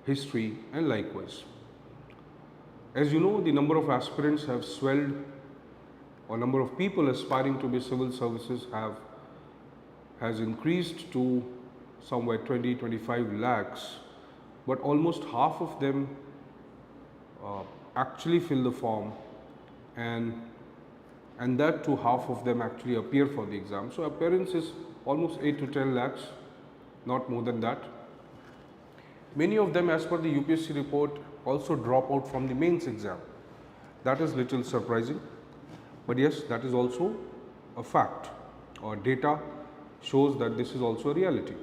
history, and likewise. As you know, the number of aspirants have swelled, or number of people aspiring to be civil services has increased to somewhere 20-25 lakhs, but almost half of them actually fill the form, and that too half of them actually appear for the exam. So appearance is almost 8 to 10 lakhs, not more than that. Many of them, as per the UPSC report, also drop out from the mains exam. That is little surprising, but yes, that is also a fact, or data shows that this is also a reality.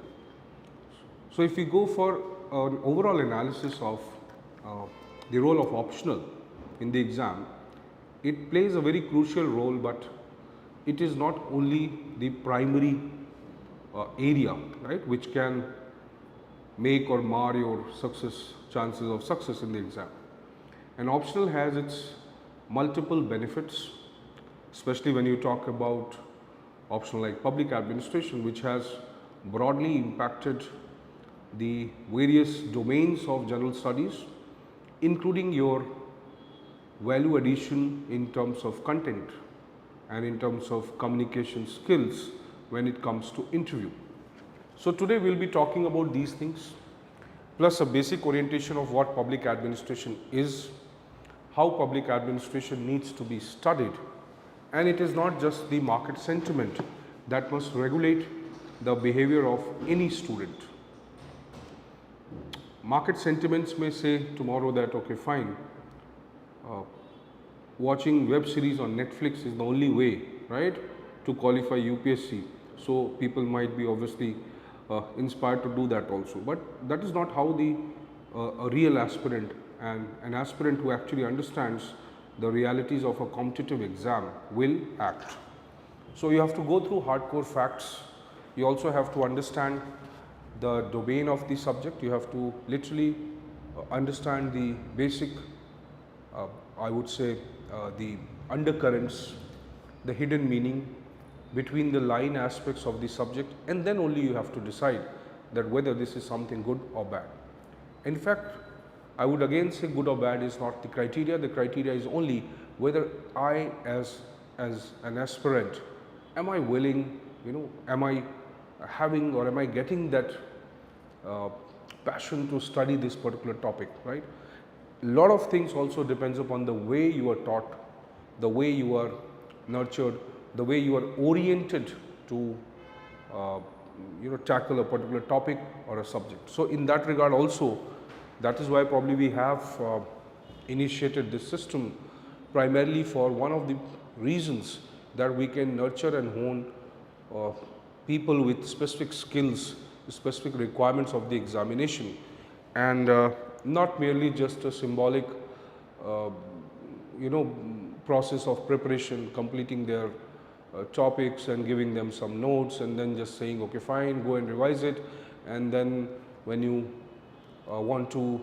So if we go for an overall analysis of the role of optional in the exam, it plays a very crucial role, but it is not only the primary area, right, which can make or mar your chances of success in the exam. And optional has its multiple benefits, especially when you talk about optional like public administration, which has broadly impacted the various domains of general studies, including your value addition in terms of content and in terms of communication skills when it comes to interview. So today we will be talking about these things, plus a basic orientation of what public administration is, how public administration needs to be studied, and it is not just the market sentiment that must regulate the behavior of any student. Market sentiments may say tomorrow that, okay, fine, watching web series on Netflix is the only way, right, to qualify UPSC. So people might be obviously inspired to do that also, but that is not how the a real aspirant and an aspirant who actually understands the realities of a competitive exam will act. So you have to go through hardcore facts. You also have to understand the domain of the subject. You have to literally understand the basic, I would say, the undercurrents, the hidden meaning between the line aspects of the subject, and then only you have to decide that whether this is something good or bad. In fact, I would again say good or bad is not the criteria. The criteria is only whether I as an aspirant, am I willing, am I having or am I getting that passion to study this particular topic, right? A lot of things also depends upon the way you are taught, the way you are nurtured, the way you are oriented to tackle a particular topic or a subject. So in that regard also, that is why probably we have initiated this system primarily for one of the reasons that we can nurture and hone people with specific skills, specific requirements of the examination, and not merely just a symbolic process of preparation, completing their topics and giving them some notes and then just saying, okay, fine, go and revise it, and then when you want to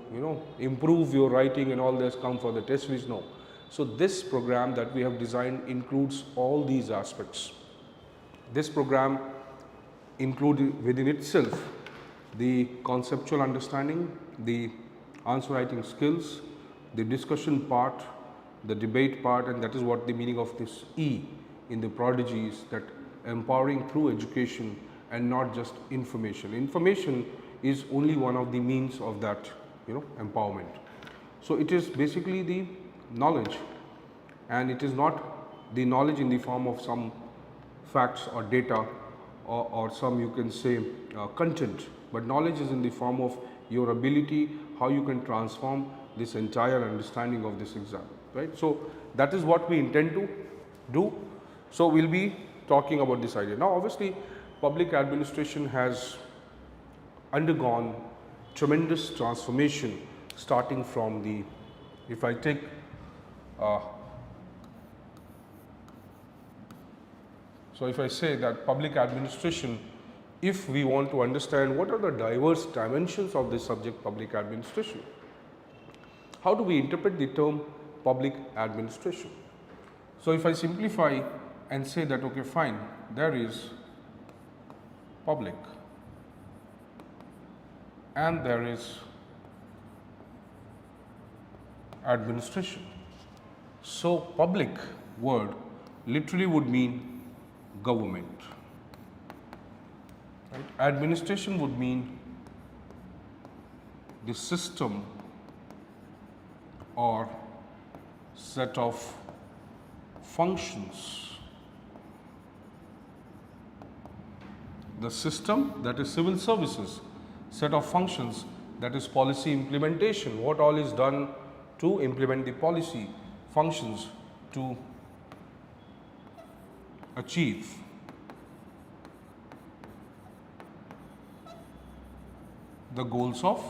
improve your writing and all this, come for the test series. No. So this program that we have designed includes all these aspects. This program includes within itself the conceptual understanding, the answer writing skills, the discussion part, the debate part, and that is what the meaning of this E in the prodigy is, that empowering through education and not just information. Information is only one of the means of that empowerment. So it is basically the knowledge, and it is not the knowledge in the form of some facts or data or some, you can say, content, but knowledge is in the form of your ability, how you can transform this entire understanding of this exam, right? So that is what we intend to do. So we'll be talking about this idea. Now obviously public administration has undergone tremendous transformation, starting from the, if I take so if I say that public administration, if we want to understand what are the diverse dimensions of this subject public administration, how do we interpret the term public administration? So if I simplify and say that, okay, fine, there is public and there is administration. So public word literally would mean government. Right? Administration would mean the system or set of functions. The system, that is civil services, set of functions, that is policy implementation, what all is done to implement the policy functions to achieve the goals of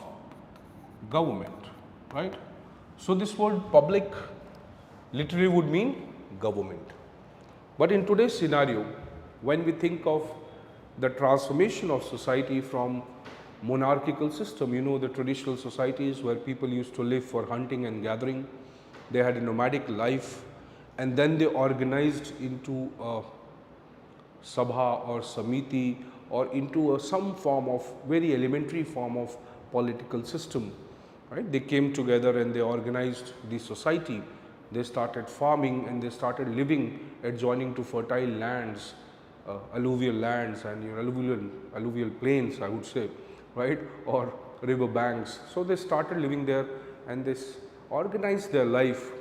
government, right? So this word public literally would mean government. But in today's scenario, when we think of the transformation of society from monarchical system, you know, the traditional societies where people used to live for hunting and gathering, they had a nomadic life, and then they organized into a sabha or samiti or into some form of very elementary form of political system, right? They came together and they organized the society. They started farming and they started living adjoining to fertile lands, alluvial lands and alluvial plains, I would say, right, or river banks. So they started living there and they organized their life.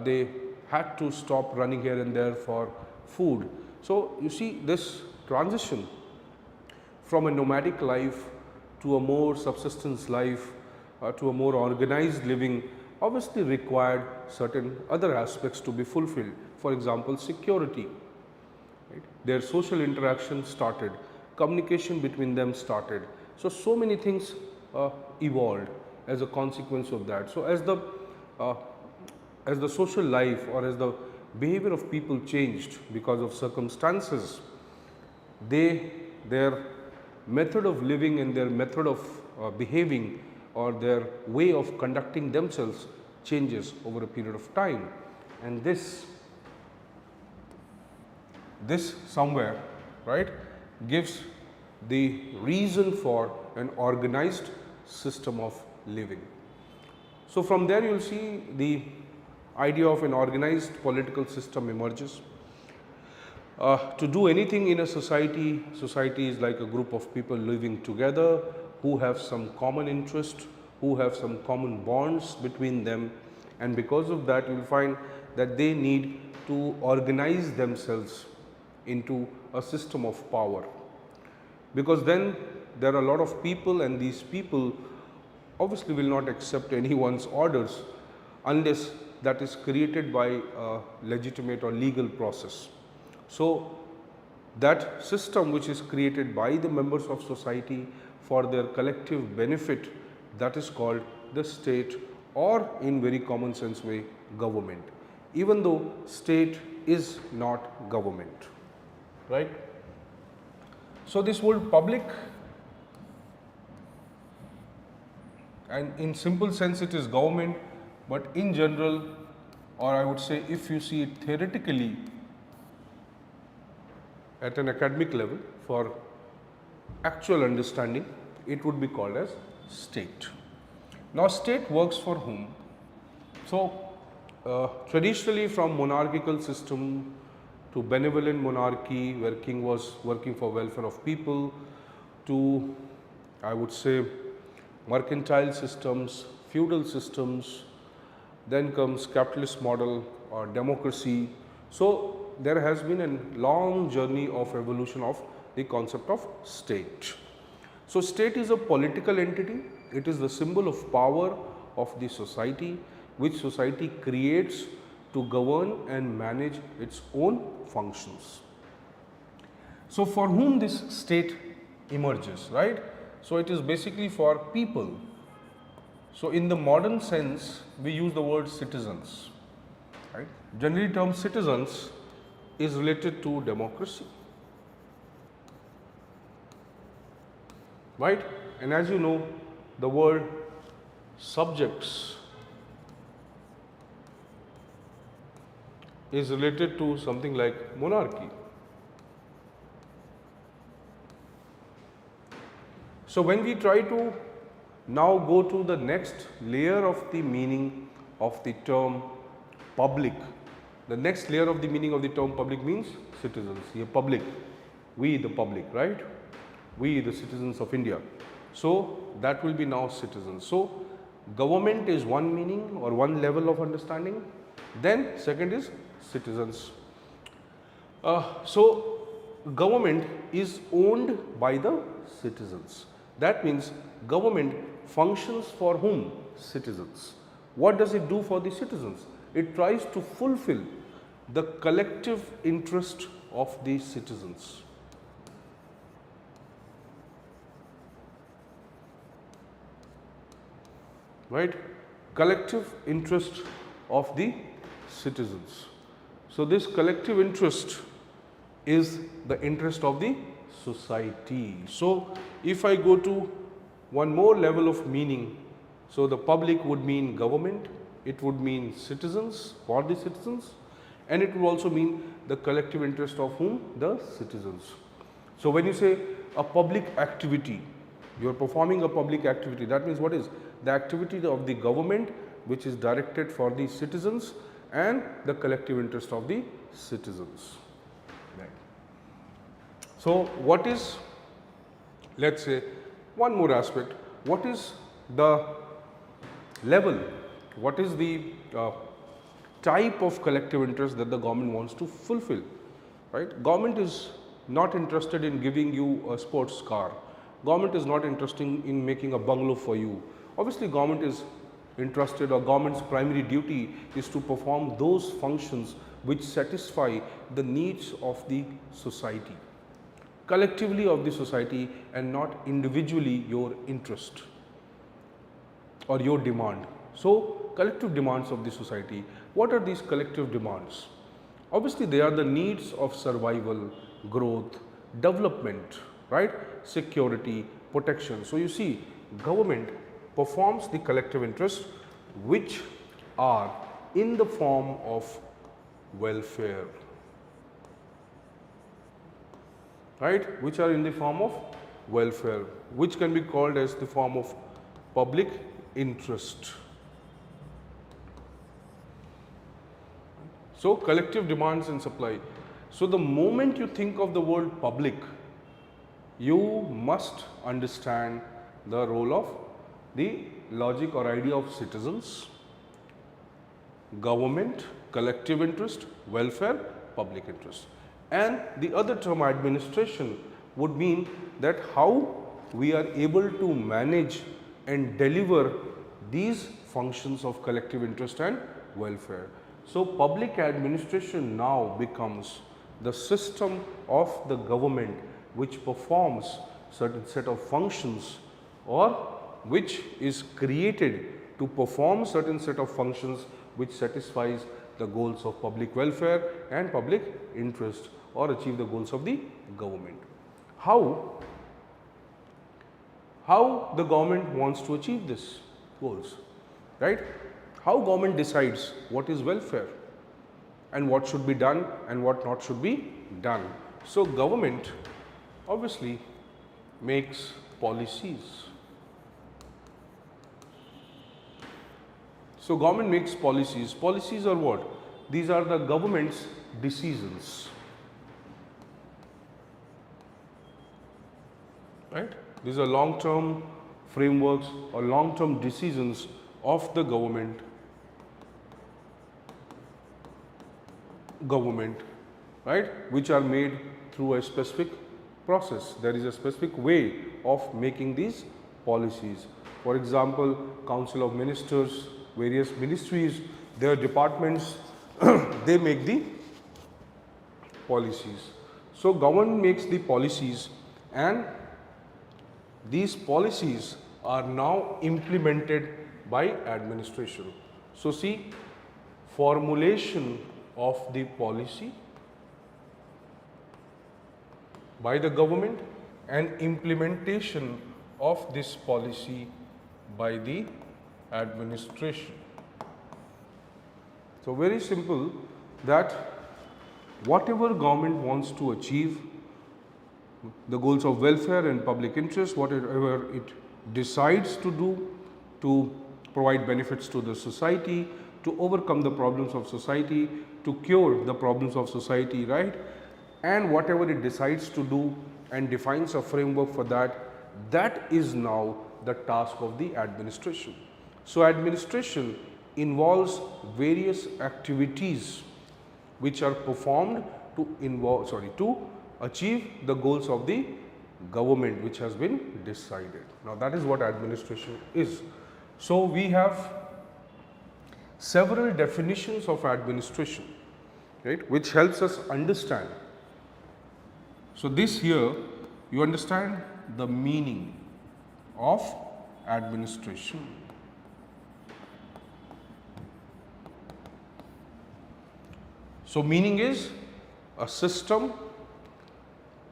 They had to stop running here and there for food. So you see, this transition from a nomadic life to a more subsistence life, to a more organized living, obviously required certain other aspects to be fulfilled. For example, security. Right? Their social interaction started, communication between them started. So many things evolved as a consequence of that. So as the social life or as the behavior of people changed because of circumstances, their method of living and their method of behaving or their way of conducting themselves changes over a period of time. And this somewhere, right, gives the reason for an organized system of living. So from there you will see the idea of an organized political system emerges. To do anything in a society, society is like a group of people living together who have some common interest, who have some common bonds between them, and because of that you will find that they need to organize themselves into a system of power, because then there are a lot of people and these people obviously will not accept anyone's orders unless that is created by a legitimate or legal process. So that system which is created by the members of society for their collective benefit, that is called the state, or in very common sense way, government, even though state is not government, right? So this word public, and in simple sense it is government, but in general, or I would say if you see it theoretically at an academic level for actual understanding, it would be called as state. Now state works for whom? So traditionally from monarchical system to benevolent monarchy where king was working for welfare of people, to I would say mercantile systems, feudal systems, then comes capitalist model or democracy. So there has been a long journey of evolution of the concept of state. So state is a political entity, it is the symbol of power of the society, which society creates to govern and manage its own functions. So for whom this state emerges, right? So it is basically for people. So in the modern sense, we use the word citizens, right? Generally term citizens is related to democracy, right? And as you know, the word subjects is related to something like monarchy. So when we try to now go to the next layer of the meaning of the term public. The next layer of the meaning of the term public means citizens. Here public, we the public, right? We the citizens of India. So that will be now citizens. So government is one meaning or one level of understanding. Then second is citizens. So government is owned by the citizens. That means government functions for whom? Citizens. What does it do for the citizens? It tries to fulfill the collective interest of the citizens. Right? Collective interest of the citizens. So this collective interest is the interest of the society. So if I go to one more level of meaning, so the public would mean government, it would mean citizens, for the citizens, and it would also mean the collective interest of whom? The citizens. So when you say a public activity, you are performing a public activity, that means what is? The activity of the government which is directed for the citizens and the collective interest of the citizens. Right. So what is, let's say, one more aspect, what is the level, what is the type of collective interest that the government wants to fulfill, right? Government is not interested in giving you a sports car, government is not interested in making a bungalow for you. Obviously government is interested, or government's primary duty is to perform those functions which satisfy the needs of the society, collectively of the society, and not individually your interest or your demand. So collective demands of the society. What are these collective demands? Obviously they are the needs of survival, growth, development, right? Security, protection. So you see, government performs the collective interest which are in the form of welfare, right? Which are in the form of welfare, which can be called as the form of public interest. So collective demands and supply. So the moment you think of the word public, you must understand the role of the logic or idea of citizens, government, collective interest, welfare, public interest. And the other term, administration, would mean that how we are able to manage and deliver these functions of collective interest and welfare. So public administration now becomes the system of the government which performs certain set of functions, or which is created to perform certain set of functions which satisfies the goals of public welfare and public interest, or achieve the goals of the government. How the government wants to achieve these goals, right? How government decides what is welfare and what should be done and what not should be done. So government obviously makes policies. So government makes policies. Policies are what? These are the government's decisions, right? These are long-term frameworks or long-term decisions of the government, right, which are made through a specific process. There is a specific way of making these policies. For example, Council of Ministers, various ministries, their departments, they make the policies. So government makes the policies, and these policies are now implemented by administration. So see, formulation of the policy by the government and implementation of this policy by the administration. So very simple, that whatever government wants to achieve, the goals of welfare and public interest, whatever it decides to do to provide benefits to the society, to overcome the problems of society, to cure the problems of society, right? And whatever it decides to do and defines a framework for that, that is now the task of the administration. So, administration involves various activities which are performed to achieve the goals of the government which has been decided. Now, that is what administration is. So, we have several definitions of administration, right, which helps us understand. So, this here you understand the meaning of administration. So, meaning is a system,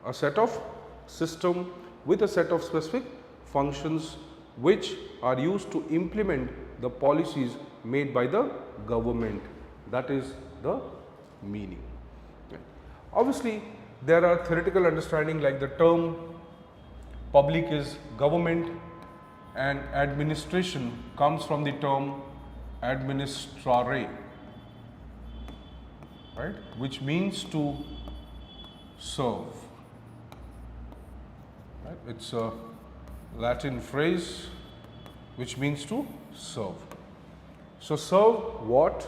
a set of system with a set of specific functions which are used to implement the policies made by the government. That is the meaning. Obviously, there are theoretical understanding like the term public is government, and administration comes from the term administrare, right, which means to serve. Right? It's a Latin phrase which means to serve. So, serve what?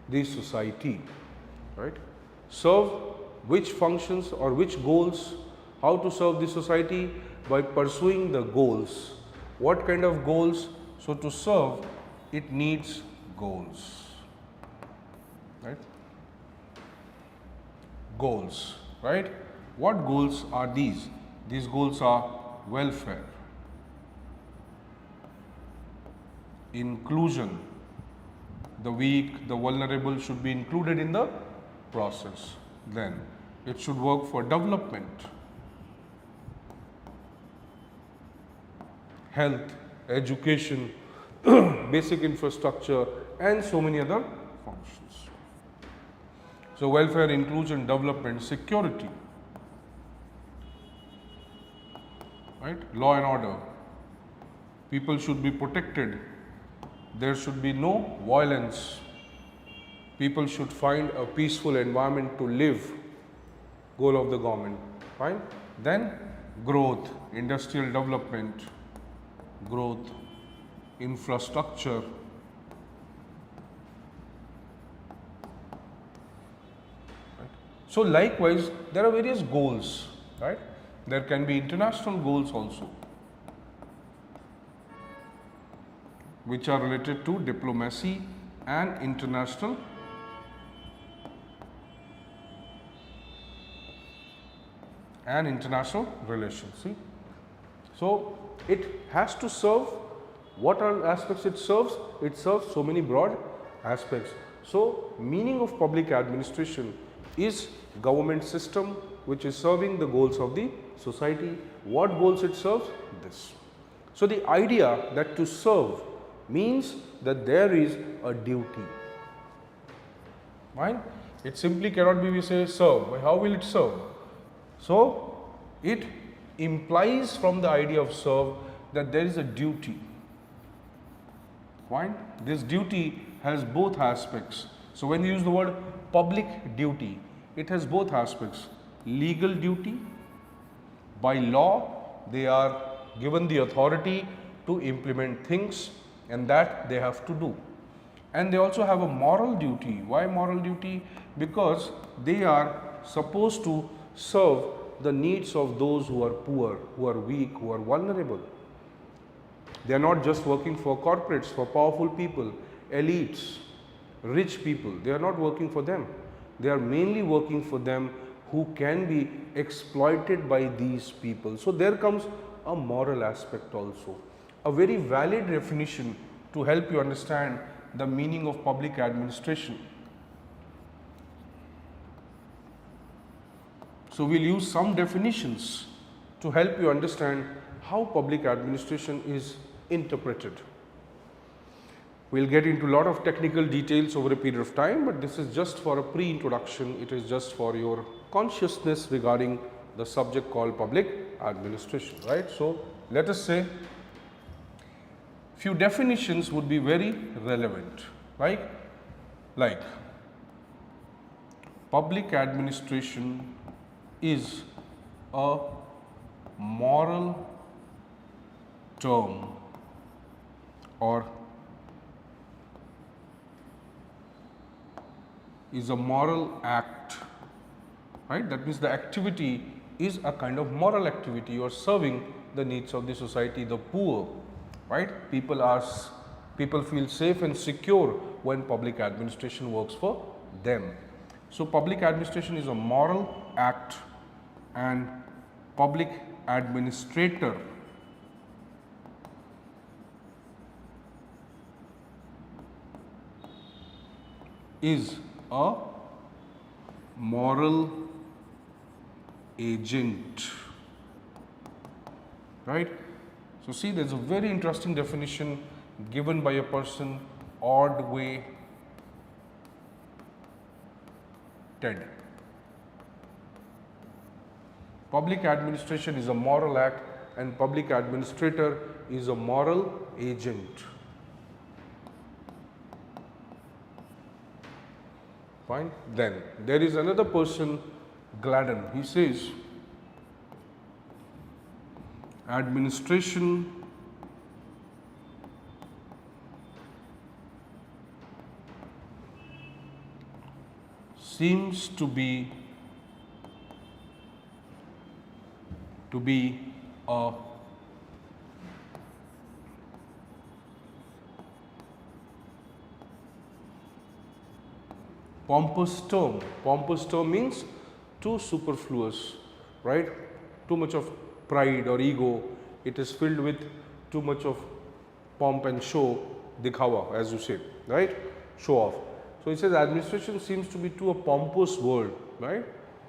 The society, right? Serve which functions or which goals? How to serve the society? By pursuing the goals. What kind of goals? So, to serve it needs goals, right? Goals, right? What goals are these? These goals are welfare, inclusion. The weak, the vulnerable should be included in the process. Then it should work for development, health, education, basic infrastructure, and so many other functions. So, welfare, inclusion, development, security, right? Law and order. People should be protected. There should be no violence. People should find a peaceful environment to live. Goal of the government. Fine. Then growth, industrial development, growth, infrastructure. So, likewise, there are various goals, right? There can be international goals also, which are related to diplomacy and international relations. See? So, it has to serve. What are aspects it serves? It serves so many broad aspects. So, meaning of public administration is government system which is serving the goals of the society. What goals it serves? This. So, the idea that to serve means that there is a duty. Fine? It simply cannot be we say serve. How will it serve? So, it implies from the idea of serve that there is a duty. Fine? This duty has both aspects. So, when you use the word public duty, it has both aspects. Legal duty, by law they are given the authority to implement things, and that they have to do. And they also have a moral duty. Why moral duty? Because they are supposed to serve the needs of those who are poor, who are weak, who are vulnerable. They are not just working for corporates, for powerful people, elites, rich people. They are not working for them. They are mainly working for them who can be exploited by these people. So, there comes a moral aspect also. A very valid definition to help you understand the meaning of public administration. So, we will use some definitions to help you understand how public administration is interpreted. We will get into a lot of technical details over a period of time, but this is just for a pre-introduction. It is just for your consciousness regarding the subject called public administration, right. So, let us say few definitions would be very relevant, Like, like public administration is a moral term or is a moral act, right? That means the activity is a kind of moral activity. You are serving the needs of the society, the poor, right? People feel safe and secure when public administration works for them. So public administration is a moral act, and public administrator is a moral agent, right? So see, there's a very interesting definition given by a person, Ordway Ted. Public administration is a moral act and public administrator is a moral agent. Fine. Then there is another person, Gladden. He says administration seems to be a pompous term. Pompous term means too superfluous, right? Too much of pride or ego. It is filled with too much of pomp and show, dikhawa, as you say, right? Show off. So it says administration seems to be too a pompous word, right?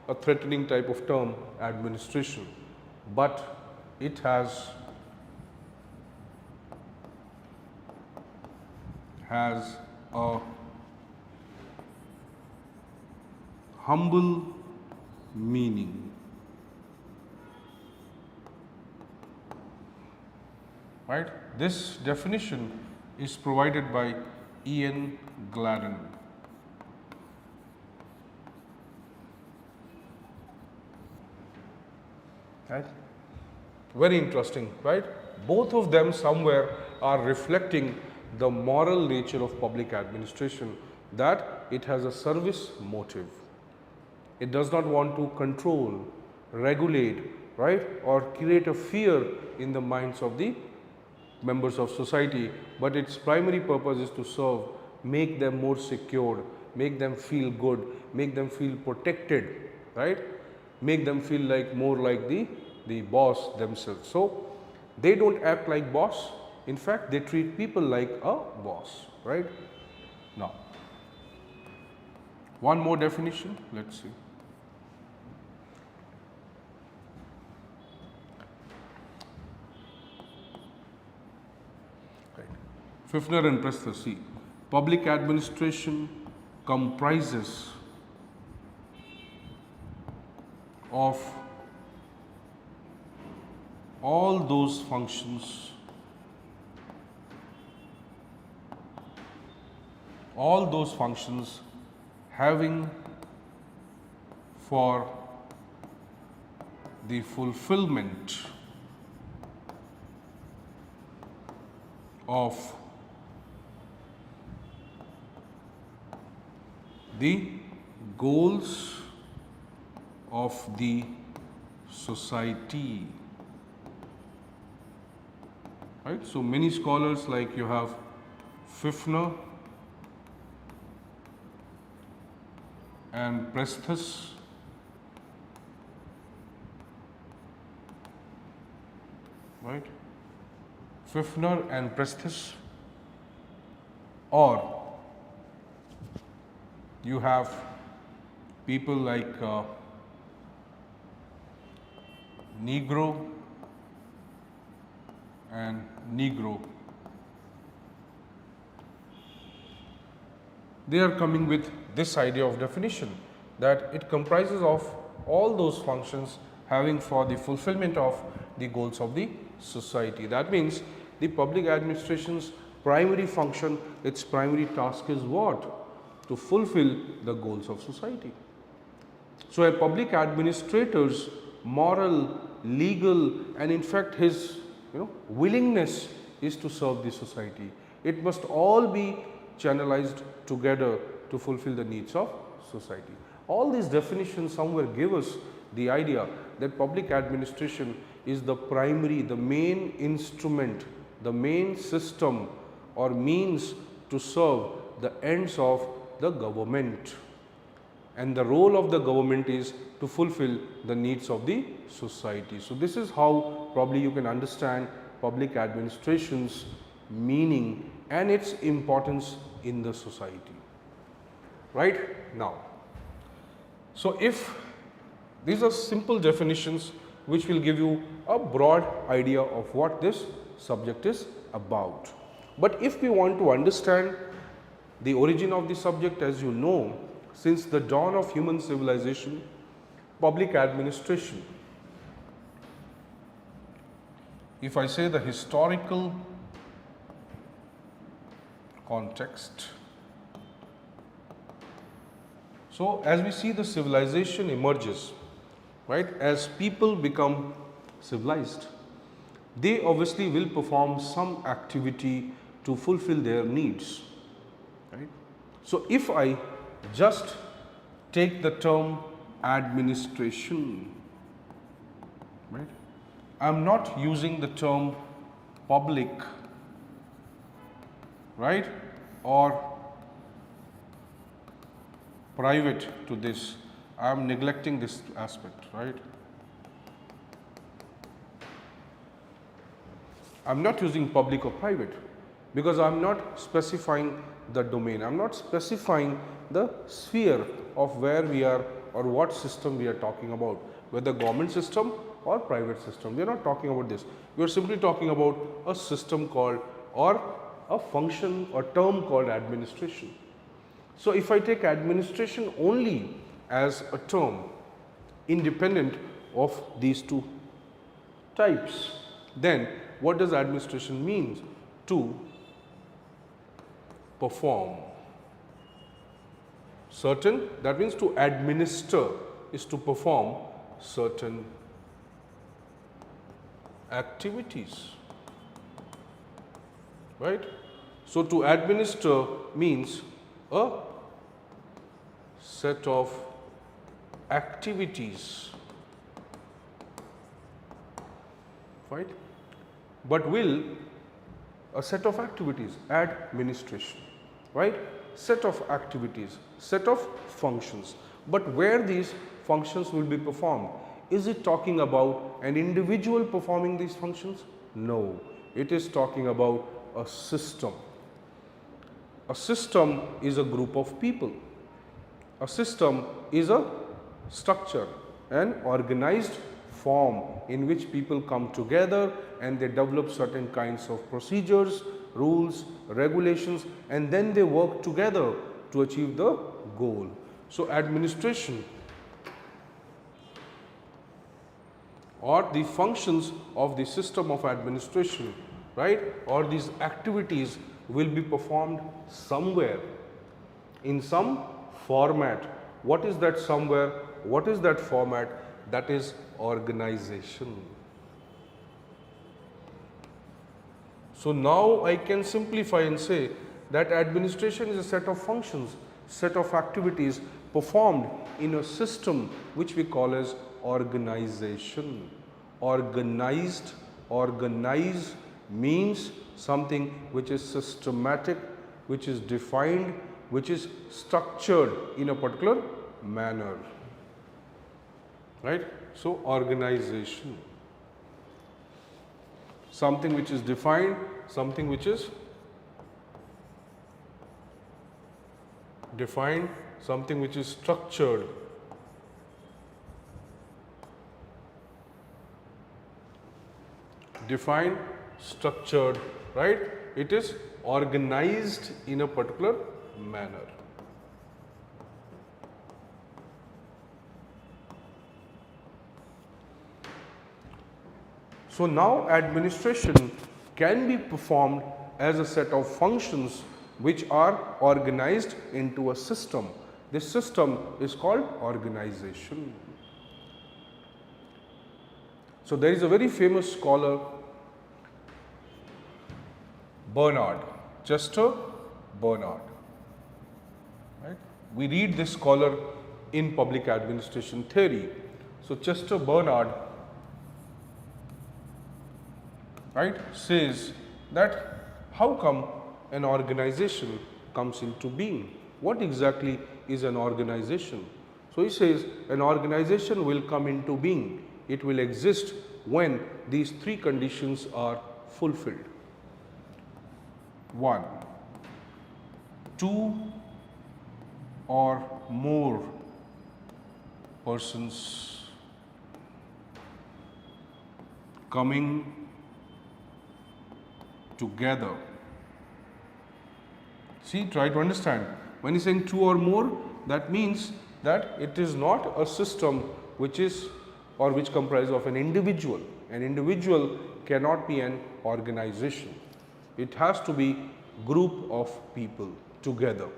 A threatening type of term, administration. But it has a humble meaning, right? This definition is provided by Ian Gladden. Right? Very interesting, right? Both of them somewhere are reflecting the moral nature of public administration, that it has a service motive. It does not want to control, regulate, right, or create a fear in the minds of the members of society, but its primary purpose is to serve, make them more secure, make them feel good, make them feel protected, right, make them feel like more like the boss themselves. So they don't act like boss, in fact they treat people like a boss, right? Now one more definition, let's see. Fifner and Prester, see, public administration comprises of all those functions, having for the fulfillment of the goals of the society, right? So many scholars, like you have Fifner and Presthus, right? Fifner and Presthus, or you have people like Negro and Negro. They are coming with this idea of definition, that it comprises of all those functions having for the fulfillment of the goals of the society. That means the public administrations primary function, its primary task is what? To fulfill the goals of society. So, a public administrator's moral, legal, and in fact his willingness is to serve the society. It must all be channelized together to fulfill the needs of society. All these definitions somewhere give us the idea that public administration is the primary, the main instrument, the main system or means to serve the ends of the government. And the role of the government is to fulfill the needs of the society. So, this is how probably you can understand public administration's meaning and its importance in the society. Right now, so if these are simple definitions which will give you a broad idea of what this subject is about. But if we want to understand the origin of the subject, as you know, since the dawn of human civilization, public administration, if I say the historical context, so as we see the civilization emerges, right, as people become civilized, they obviously will perform some activity to fulfill their needs, right. So, if I just take the term administration, right, I am not using the term public, right, or private to this, I am neglecting this aspect, right. I am not using public or private because I am not specifying the domain, I am not specifying the sphere of where we are or what system we are talking about, whether government system or private system. We are not talking about this. We are simply talking about a system called or a function or term called administration. So, if I take administration only as a term independent of these two types, then what does administration mean? To perform certain, that means to administer is to perform certain activities, right. So, to administer means a set of activities, right, but will a set of activities, administration, right, set of activities, set of functions, but where these functions will be performed, is it talking about an individual performing these functions? No, it is talking about a system. A system is a group of people. A system is a structure, an organized form in which people come together and they develop certain kinds of procedures, rules, regulations, and then they work together to achieve the goal. So, administration or the functions of the system of administration, right, or these activities will be performed somewhere in some format. What is that somewhere? What is that format? That is organization. So, now I can simplify and say that administration is a set of functions, set of activities performed in a system which we call as organization. Organized, organize means something which is systematic, which is defined, which is structured in a particular manner, right. So, organization, something which is defined, something which is defined, something which is structured, defined, structured, right. It is organized in a particular manner. So, now administration can be performed as a set of functions which are organized into a system. This system is called organization. So there is a very famous scholar, Bernard, Chester Bernard. Right? We read this scholar in public administration theory. So Chester Bernard, right, says that how come an organization comes into being? What exactly is an organization? So he says an organization will come into being. It will exist when these three conditions are fulfilled. 1, 2 or more persons coming together. See, try to understand. When he's saying 2 or more, that means that it is not a system which is or which comprises of an individual. An individual cannot be an organization. It has to be group of people together.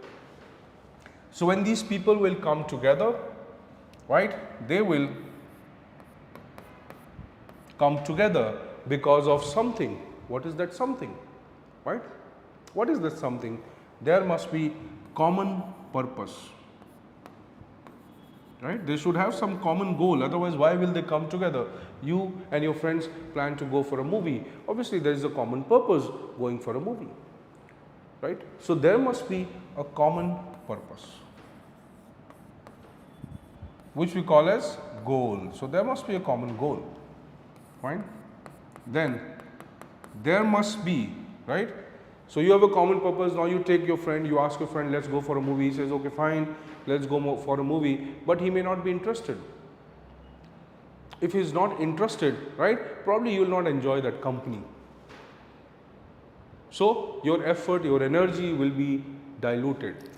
So when these people will come together, right, they will come together because of something. What is that something? Right? What is that something? There must be common purpose. Right? They should have some common goal, otherwise why will they come together? You and your friends plan to go for a movie. Obviously there is a common purpose going for a movie. Right? So there must be a common purpose, which we call as goal. So there must be a common goal. Fine? Then there must be, right? So you have a common purpose. Now you take your friend, you ask your friend, let's go for a movie. He says, okay, fine, let's go for a movie. But he may not be interested. If he is not interested, right, probably you will not enjoy that company. So your effort, your energy will be diluted.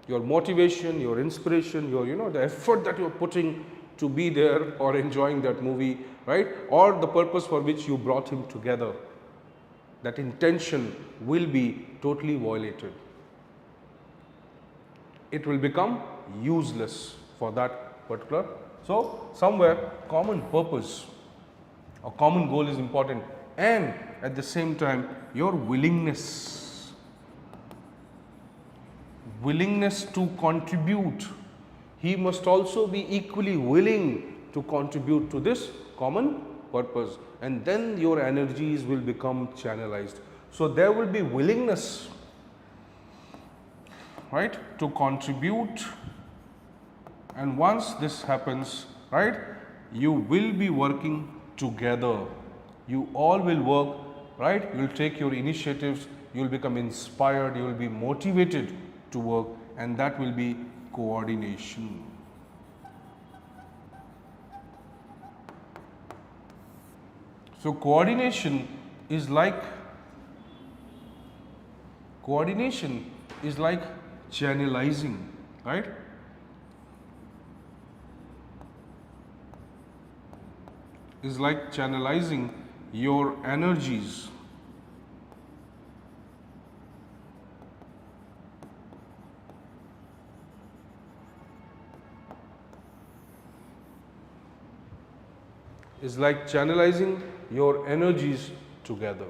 Your motivation, your inspiration, your, the effort that you are putting to be there or enjoying that movie, right, or the purpose for which you brought him together, that intention will be totally violated. It will become useless for that particular. So somewhere common purpose or common goal is important, and at the same time your willingness to contribute. He must also be equally willing to contribute to this common purpose, and then your energies will become channelized. So there will be willingness, right, to contribute, and once this happens, right, you will be working together. You all will work, right, you will take your initiatives, you will become inspired, you will be motivated to work, and that will be coordination. So coordination is like channelizing, right? Is like channelizing your energies. Is like channelizing your energies together.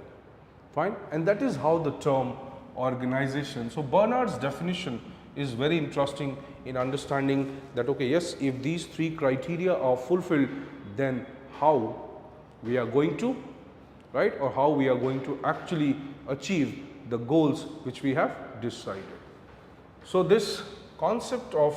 Fine? And that is how the term organization. So Bernard's definition is very interesting in understanding that, okay, yes, if these three criteria are fulfilled, then how we are going to, right, or how we are going to actually achieve the goals which we have decided. So this concept of,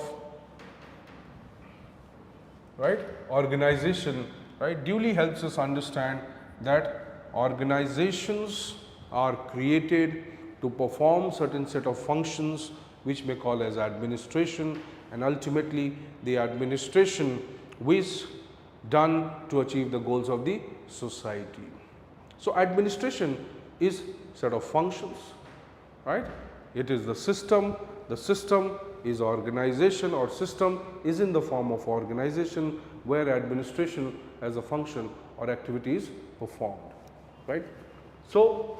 right, organization, right, duly helps us understand that organizations are created to perform certain set of functions which may call as administration, and ultimately the administration is done to achieve the goals of the society. So administration is set of functions, right? It is the system is organization, or system is in the form of organization where administration as a function or activity is performed, right? So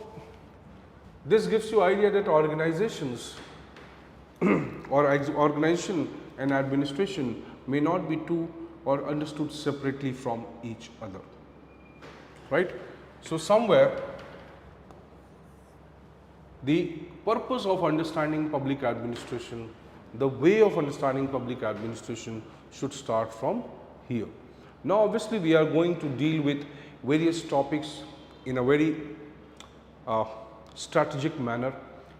This gives you idea that organizations or organization and administration may not be two or understood separately from each other, right? So somewhere the purpose of understanding public administration, the way of understanding public administration should start from here. Now obviously we are going to deal with various topics in a very strategic manner,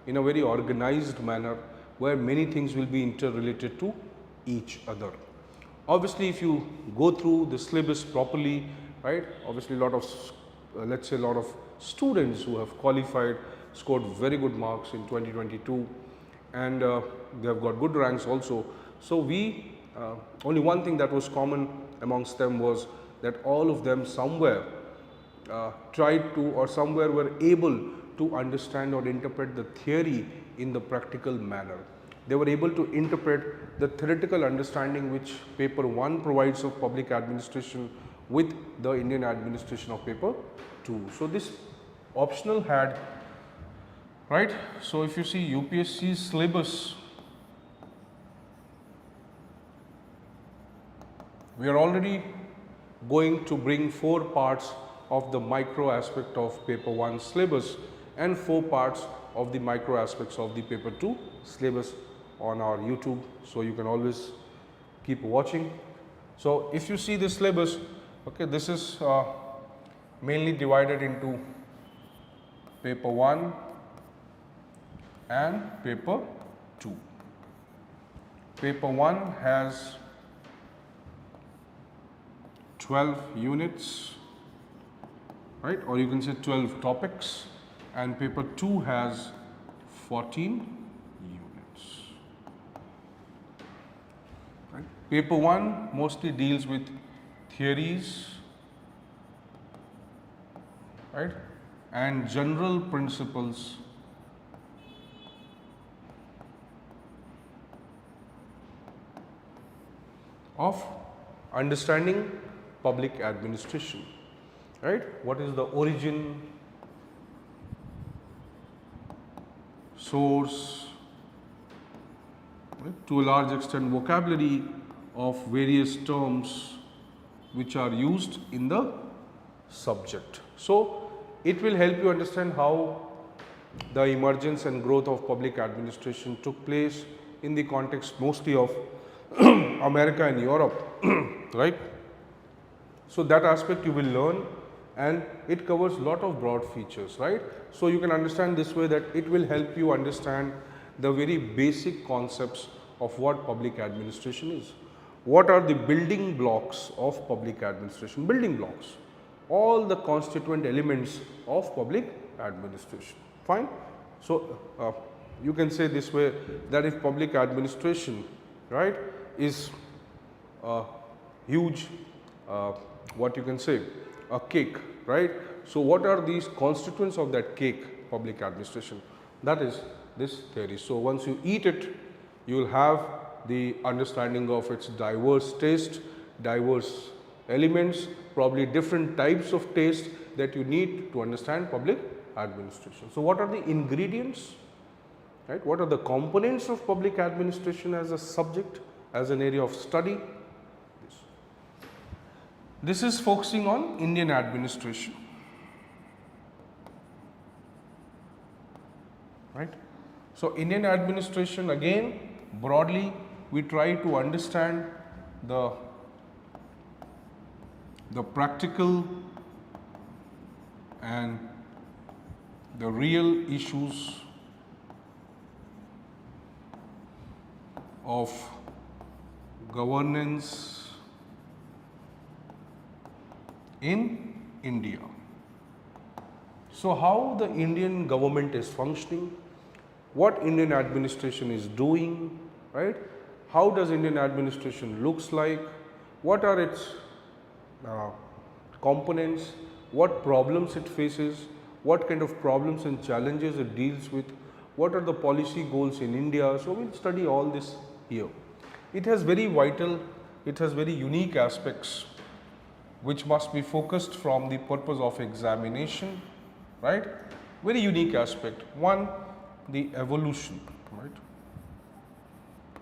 in a very organized manner, where many things will be interrelated to each other. Obviously if you go through the syllabus properly, right, obviously a lot of let's say a lot of students who have qualified scored very good marks in 2022 and they have got good ranks also. So we only one thing that was common amongst them was that all of them somewhere tried to or somewhere were able to understand or interpret the theory in the practical manner. They were able to interpret the theoretical understanding which paper 1 provides of public administration with the Indian administration of paper 2. So this optional had, right. So if you see UPSC syllabus, we are already going to bring 4 parts of the micro aspect of paper 1 syllabus and 4 parts of the micro aspects of the paper 2 syllabus on our YouTube. So you can always keep watching. So if you see this syllabus, okay, this is mainly divided into paper 1 and paper 2. Paper 1 has 12 units, right, or you can say 12 topics, and paper 2 has 14 units. Right. Paper 1 mostly deals with theories, right, and general principles of understanding public administration, right. What is the origin, source, right, to a large extent vocabulary of various terms which are used in the subject. So it will help you understand how the emergence and growth of public administration took place in the context mostly of America and Europe, right. So that aspect you will learn, and it covers a lot of broad features, right. So you can understand this way that it will help you understand the very basic concepts of what public administration is. What are the building blocks of public administration? Building blocks, all the constituent elements of public administration, fine. So you can say this way that if public administration, right, is a huge what you can say a cake, right. So what are these constituents of that cake, public administration? That is this theory. So once you eat it, you will have the understanding of its diverse taste, diverse elements, probably different types of taste that you need to understand public administration. So what are the ingredients, right? What are the components of public administration as a subject, as an area of study? This is focusing on Indian administration, right. So Indian administration, again broadly we try to understand the practical and the real issues of governance in India. So how the Indian government is functioning, what Indian administration is doing, right? How does Indian administration looks like, what are its components, what problems it faces, what kind of problems and challenges it deals with, what are the policy goals in India. So we'll study all this here. It has very vital, it has very unique aspects which must be focused from the purpose of examination, right. very unique aspect. One, the evolution, right?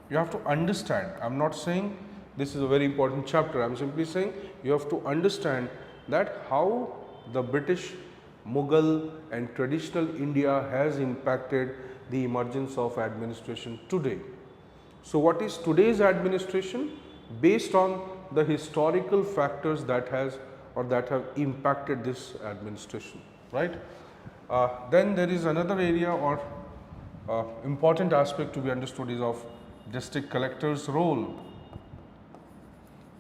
You have to understand, I am not saying this is a very important chapter, I am simply saying you have to understand that how the British, Mughal and traditional India has impacted the emergence of administration today. So, what is today's administration? Based on the historical factors that has or that have impacted this administration, right. Then there is another area or important aspect to be understood is of district collector's role,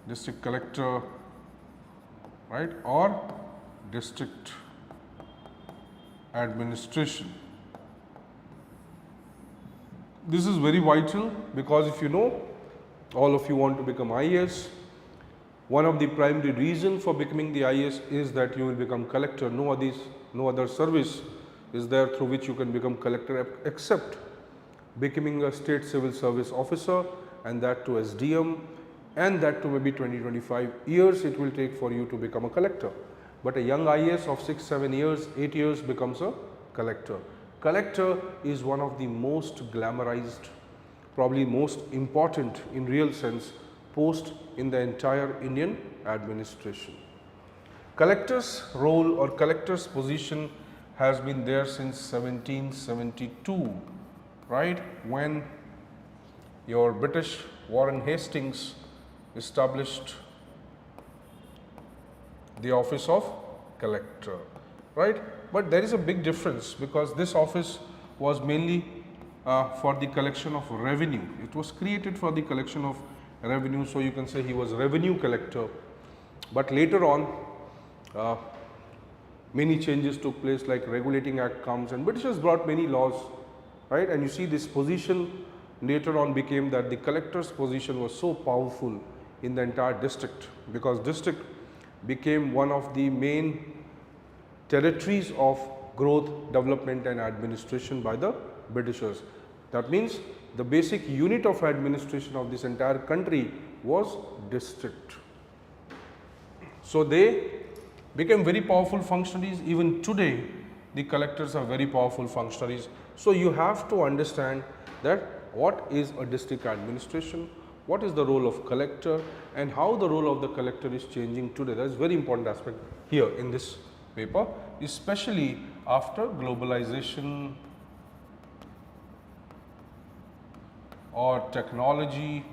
district collector, right, or district administration. This is very vital because if you know, all of you want to become IAS. One of the primary reasons for becoming the IAS is that you will become collector. No other service is there through which you can become collector except becoming a state civil service officer, and that to SDM, and that to maybe 20-25 years it will take for you to become a collector. But a young IAS of 6-7 years, 8 years becomes a collector. Collector is one of the most glamorized, probably most important in real sense post in the entire Indian administration. Collector's role or collector's position has been there since 1772, right, when your British Warren Hastings established the office of collector, right. But there is a big difference because this office was mainly for the collection of revenue. It was created for the collection of revenue, so you can say he was revenue collector. But later on, many changes took place, like Regulating Act comes and Britishers brought many laws, right. And you see this position later on became that the collector's position was so powerful in the entire district, because district became one of the main territories of growth, development and administration by the Britishers. That means the basic unit of administration of this entire country was district. So, they became very powerful functionaries. Even today the collectors are very powerful functionaries. So, you have to understand that what is a district administration, what is the role of collector and how the role of the collector is changing today. That is very important aspect here in this paper, especially after globalization or technology,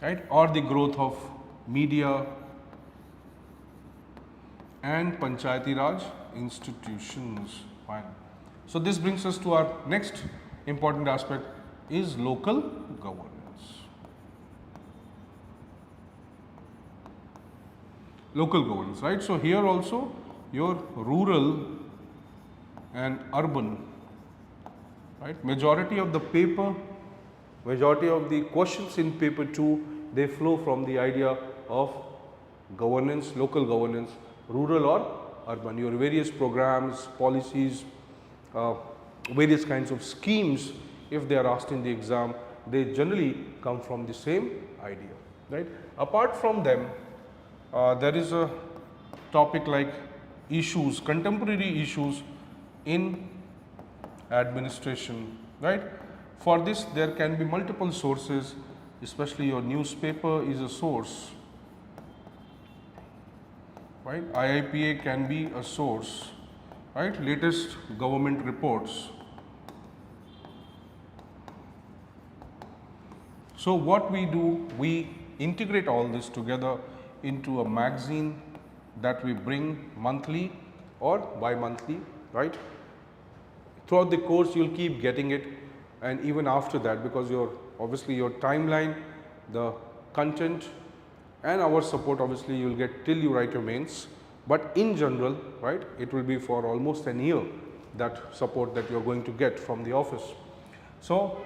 right, or the growth of media and Panchayati Raj institutions. Fine. So, this brings us to our next important aspect is local governance. Local governance, right. So, here also your rural and urban, right, majority of the paper, majority of the questions in paper 2, they flow from the idea of governance, local governance, rural or urban. Your various programs, policies, various kinds of schemes, if they are asked in the exam, they generally come from the same idea, right. Apart from them, there is a topic like issues, contemporary issues in administration, right. For this there can be multiple sources, especially your newspaper is a source, right. IIPA can be a source, right. Latest government reports. So, what we do, we integrate all this together into a magazine that we bring monthly or bi-monthly, right. Throughout the course you will keep getting it, and even after that, because your obviously your timeline, the content and our support obviously you will get till you write your mains, but in general, right, it will be for almost an year that support that you are going to get from the office. So,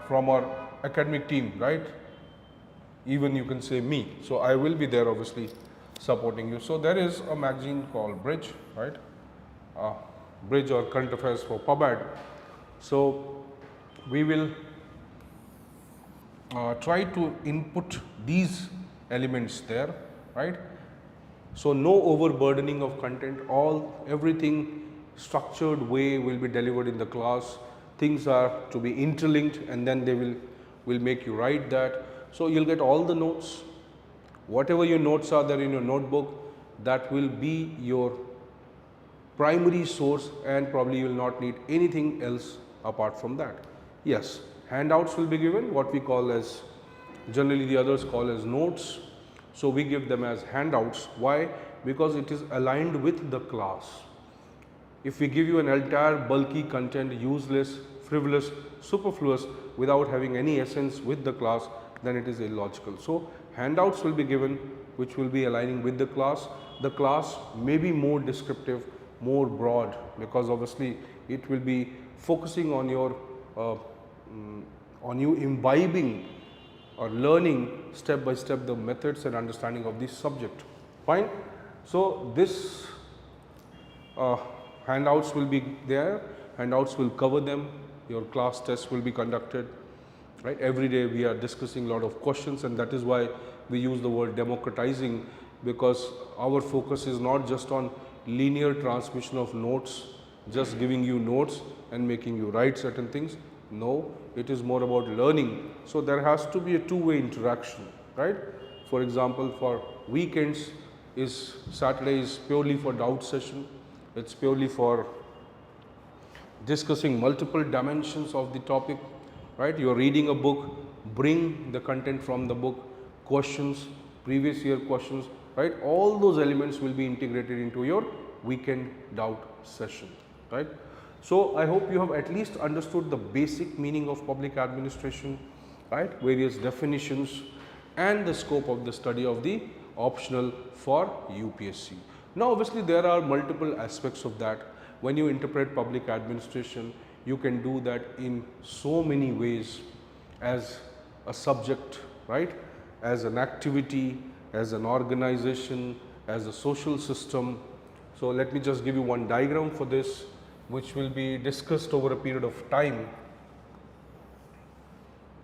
from our academic team, right, even you can say me. So, I will be there obviously supporting you. So, there is a magazine called Bridge, right, Bridge or Current Affairs for PubAd. So, we will try to input these elements there, right. So, no overburdening of content, everything structured way will be delivered in the class. Things are to be interlinked, and then they will make you write that. So you'll get all the notes. Whatever your notes are there in your notebook, that will be your primary source, and probably you will not need anything else apart from that. Yes, handouts will be given, what we call as, generally the others call as notes. So we give them as handouts. Why? Because it is aligned with the class. If we give you an entire bulky content, useless, frivolous, superfluous, without having any essence with the class, then it is illogical. So handouts will be given which will be aligning with the class. The class may be more descriptive, more broad, because obviously it will be focusing on your on you imbibing or learning step by step the methods and understanding of this subject. Fine. So this handouts will be there. Handouts will cover them. Your class test will be conducted. Right. Every day we are discussing a lot of questions, and that is why we use the word democratizing, because our focus is not just on linear transmission of notes, just giving you notes and making you write certain things. No, it is more about learning. So there has to be a two-way interaction, right? For example, for weekends, Saturday is purely for doubt session. It's purely for discussing multiple dimensions of the topic, right? You're reading a book, bring the content from the book, questions, previous year questions, right? All those elements will be integrated into your weekend doubt session, right? So I hope you have at least understood the basic meaning of public administration, right? Various definitions and the scope of the study of the optional for UPSC. Now obviously there are multiple aspects of that. When you interpret public administration, you can do that in so many ways, as a subject, right? As an activity, as an organization, as a social system. So let me just give you one diagram for this, which will be discussed over a period of time.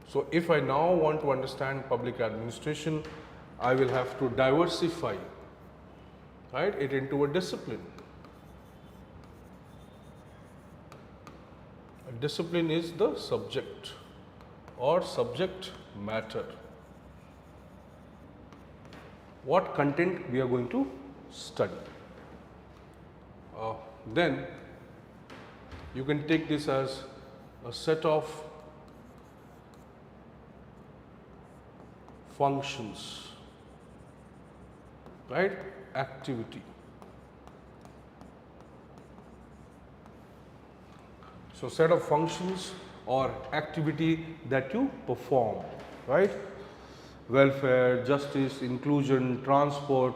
So if I now want to understand public administration, I will have to diversify, right, it into a discipline. A discipline is the subject or subject matter. What content we are going to study. Then you can take this as a set of functions, right? Activity. So set of functions or activity that you perform, right? Welfare, justice, inclusion, transport,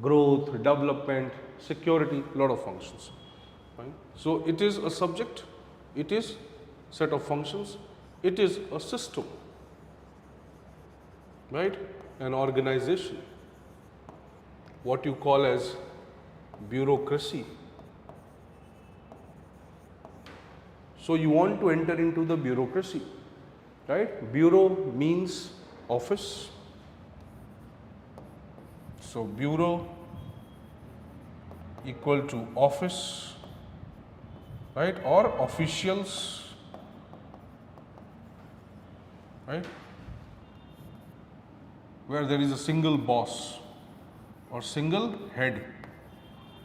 growth, development, security, lot of functions. Right? So it is a subject, it is set of functions, it is a system, right? An organization, what you call as bureaucracy. So you want to enter into the bureaucracy, right? Bureau means office. So bureau equal to office, right, or officials, right, where there is a single boss or single head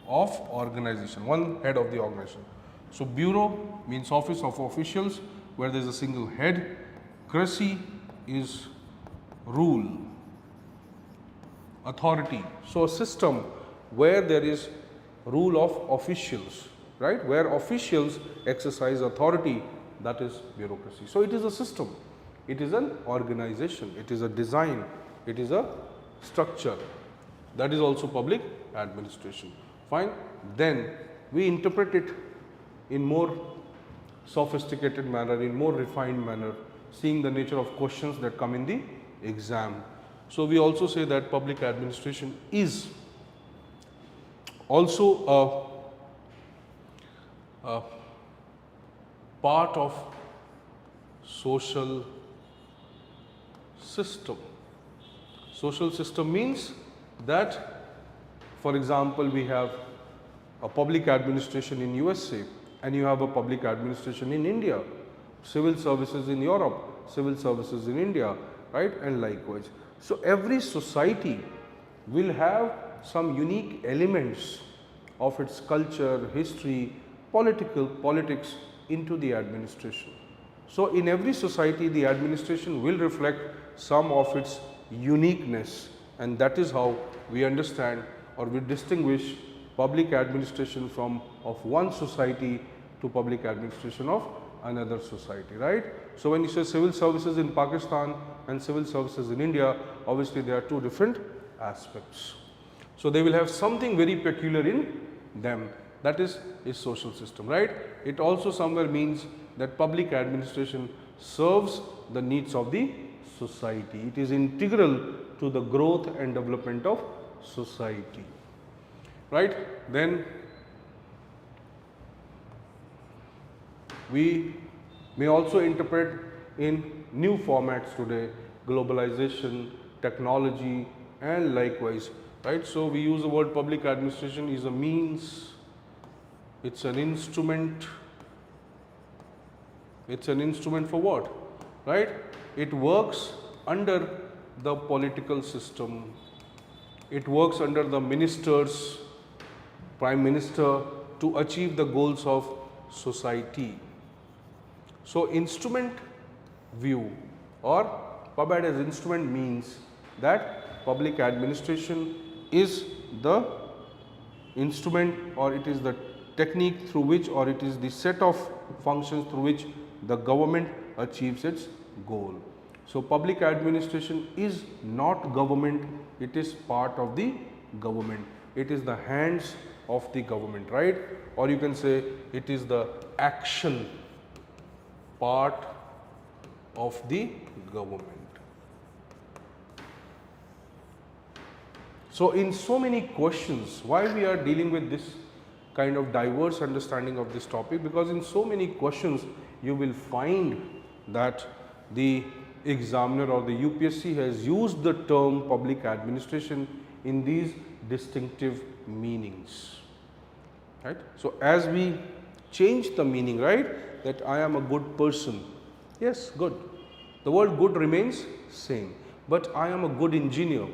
of organization, one head of the organization. So bureau means office of officials where there is a single head. Cracy is rule, authority. So a system where there is rule of officials, right, where officials exercise authority, that is bureaucracy. So it is a system, it is an organization, it is a design, it is a structure. That is also public administration. Fine. Then we interpret it in more sophisticated manner, in more refined manner, seeing the nature of questions that come in the exam. So we also say that public administration is also a part of social system. Social system means that, for example, we have a public administration in USA and you have a public administration in India, civil services in Europe, civil services in India, right, and likewise. So, every society will have some unique elements of its culture, history, politics into the administration. So, in every society the administration will reflect some of its uniqueness, and that is how we understand or we distinguish public administration from of one society to public administration of another society, right. So, when you say civil services in Pakistan and civil services in India, obviously there are two different aspects. So, they will have something very peculiar in them, that is a social system, right. It also somewhere means that public administration serves the needs of the society. It is integral to the growth and development of society, right. Then we may also interpret in new formats today, globalization, technology and likewise, right. So, we use the word public administration is a means, it is an instrument. It's an instrument for what, right? It works under the political system, it works under the ministers, prime minister to achieve the goals of society. So, instrument view or PubAd as instrument means that public administration is the instrument or it is the technique through which or it is the set of functions through which the government achieves its goal. So, public administration is not government, it is part of the government, it is the hands of the government, right, or you can say it is the action part of the government. So, in so many questions, why we are dealing with this kind of diverse understanding of this topic, because in so many questions you will find that the examiner or the UPSC has used the term public administration in these distinctive meanings, right. So, as we change the meaning, right, that I am a good person, yes, good, the word good remains same, but I am a good engineer,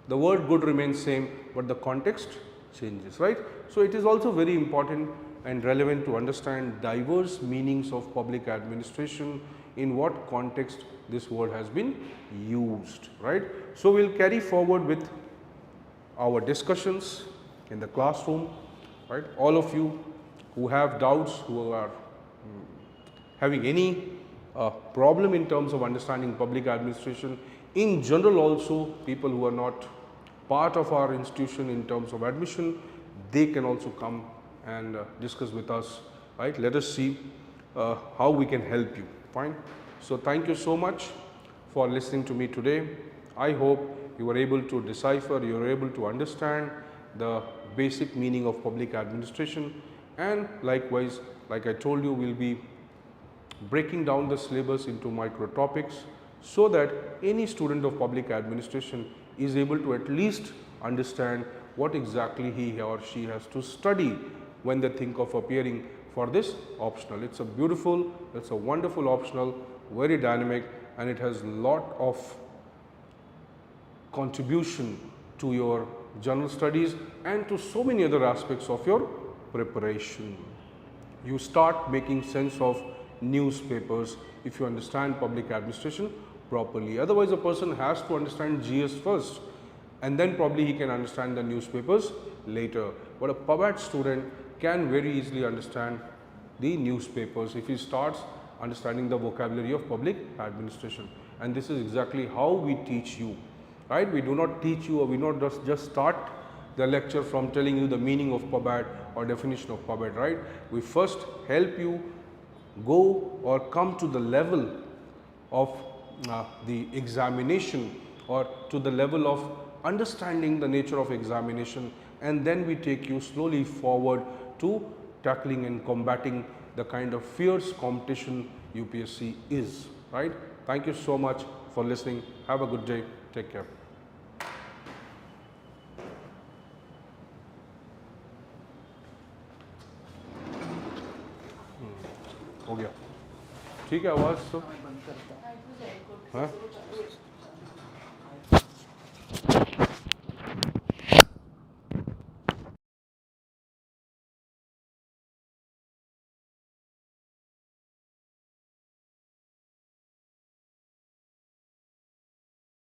the word good remains same, but the context changes, right. So, it is also very important and relevant to understand diverse meanings of public administration, in what context this word has been used, right. So, we will carry forward with our discussions in the classroom, right. All of you who have doubts, who are having any problem in terms of understanding public administration, in general also people who are not part of our institution in terms of admission, they can also come and discuss with us, right. Let us see how we can help you, fine. So, thank you so much for listening to me today. I hope you were able to decipher, you were able to understand the basic meaning of public administration, and likewise, like I told you, we will be breaking down the syllabus into micro topics, so that any student of public administration is able to at least understand what exactly he or she has to study when they think of appearing for this optional. It's a beautiful, it's a wonderful optional, very dynamic, and it has lot of contribution to your general studies and to so many other aspects of your preparation. You start making sense of newspapers if you understand public administration properly. Otherwise, a person has to understand GS first, and then probably he can understand the newspapers later. But a PubAd student can very easily understand the newspapers if he starts understanding the vocabulary of public administration. And this is exactly how we teach you, right. We do not teach you, or we not just start the lecture from telling you the meaning of PubAd or definition of PubAd, right. We first help you go or come to the level of the examination, or to the level of understanding the nature of examination, and then we take you slowly forward to tackling and combating the kind of fierce competition UPSC is, right. Thank you so much for listening. Have a good day. Take care. हो गया ठीक है आवाज़ तो मैं बंद करता हूँ। हाँ